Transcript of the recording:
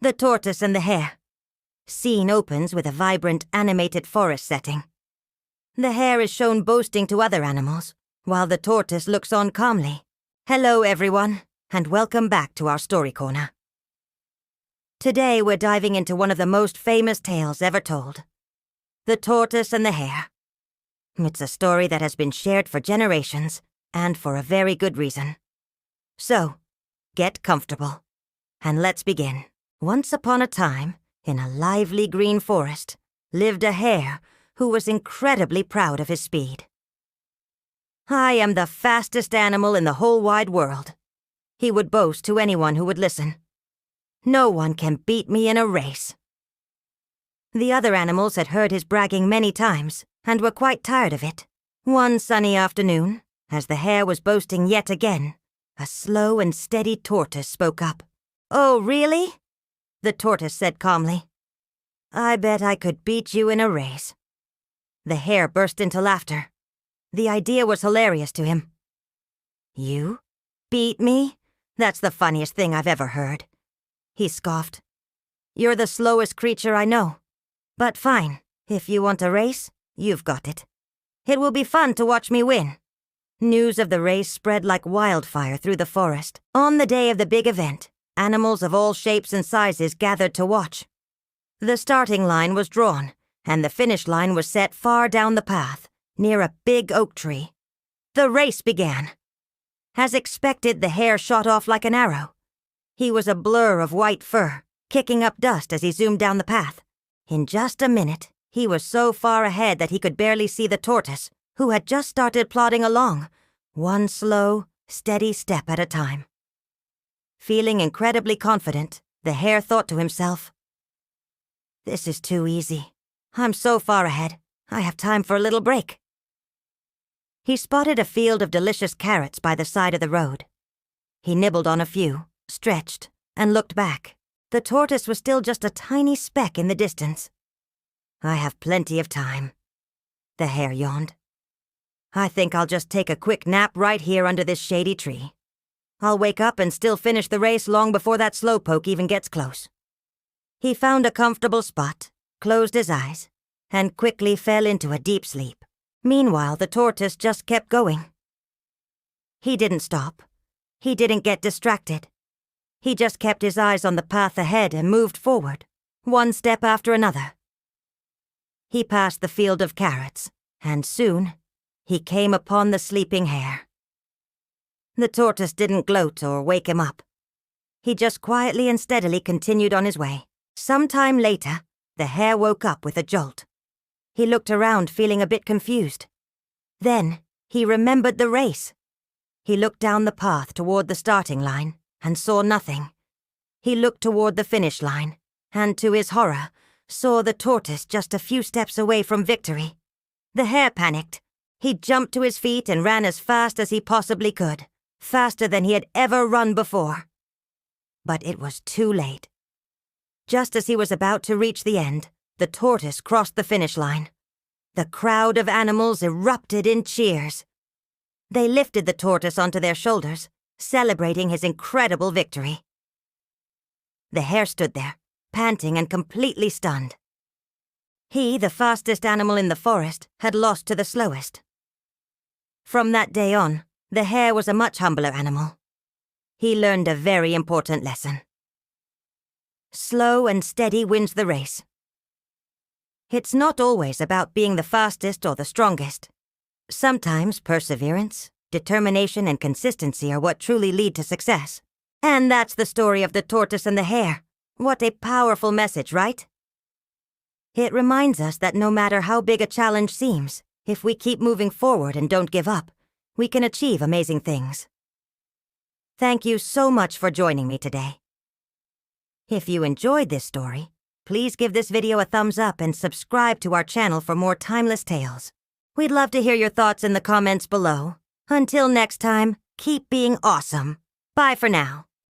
The Tortoise and the Hare. Scene opens with a vibrant, animated forest setting. The hare is shown boasting to other animals, while the tortoise looks on calmly. Hello, everyone, and welcome back to our story corner. Today we're diving into one of the most famous tales ever told. The Tortoise and the Hare. It's a story that has been shared for generations, and for a very good reason. So, get comfortable, and let's begin. Once upon a time, in a lively green forest, lived a hare who was incredibly proud of his speed. "I am the fastest animal in the whole wide world," he would boast to anyone who would listen. "No one can beat me in a race." The other animals had heard his bragging many times and were quite tired of it. One sunny afternoon, as the hare was boasting yet again, a slow and steady tortoise spoke up. "Oh, really?" the tortoise said calmly. "I bet I could beat you in a race." The hare burst into laughter. The idea was hilarious to him. "You? Beat me? That's the funniest thing I've ever heard," he scoffed. "You're the slowest creature I know. But fine, if you want a race, you've got it. It will be fun to watch me win." News of the race spread like wildfire through the forest. On the day of the big event, animals of all shapes and sizes gathered to watch. The starting line was drawn, and the finish line was set far down the path, near a big oak tree. The race began. As expected, the hare shot off like an arrow. He was a blur of white fur, kicking up dust as he zoomed down the path. In just a minute, he was so far ahead that he could barely see the tortoise, who had just started plodding along, one slow, steady step at a time. Feeling incredibly confident, the hare thought to himself, "This is too easy. I'm so far ahead, I have time for a little break." He spotted a field of delicious carrots by the side of the road. He nibbled on a few, stretched, and looked back. The tortoise was still just a tiny speck in the distance. "I have plenty of time," the hare yawned. "I think I'll just take a quick nap right here under this shady tree. I'll wake up and still finish the race long before that slowpoke even gets close." He found a comfortable spot, closed his eyes, and quickly fell into a deep sleep. Meanwhile, the tortoise just kept going. He didn't stop. He didn't get distracted. He just kept his eyes on the path ahead and moved forward, one step after another. He passed the field of carrots, and soon he came upon the sleeping hare. The tortoise didn't gloat or wake him up. He just quietly and steadily continued on his way. Some time later, the hare woke up with a jolt. He looked around, feeling a bit confused. Then, he remembered the race. He looked down the path toward the starting line and saw nothing. He looked toward the finish line and, to his horror, saw the tortoise just a few steps away from victory. The hare panicked. He jumped to his feet and ran as fast as he possibly could, faster than he had ever run before. But it was too late. Just as he was about to reach the end, the tortoise crossed the finish line. The crowd of animals erupted in cheers. They lifted the tortoise onto their shoulders, celebrating his incredible victory. The hare stood there, panting and completely stunned. He, the fastest animal in the forest, had lost to the slowest. From that day on, the hare was a much humbler animal. He learned a very important lesson. Slow and steady wins the race. It's not always about being the fastest or the strongest. Sometimes perseverance, determination, and consistency are what truly lead to success. And that's the story of the tortoise and the hare. What a powerful message, right? It reminds us that no matter how big a challenge seems, if we keep moving forward and don't give up, we can achieve amazing things. Thank you so much for joining me today. If you enjoyed this story, please give this video a thumbs up and subscribe to our channel for more timeless tales. We'd love to hear your thoughts in the comments below. Until next time, keep being awesome. Bye for now.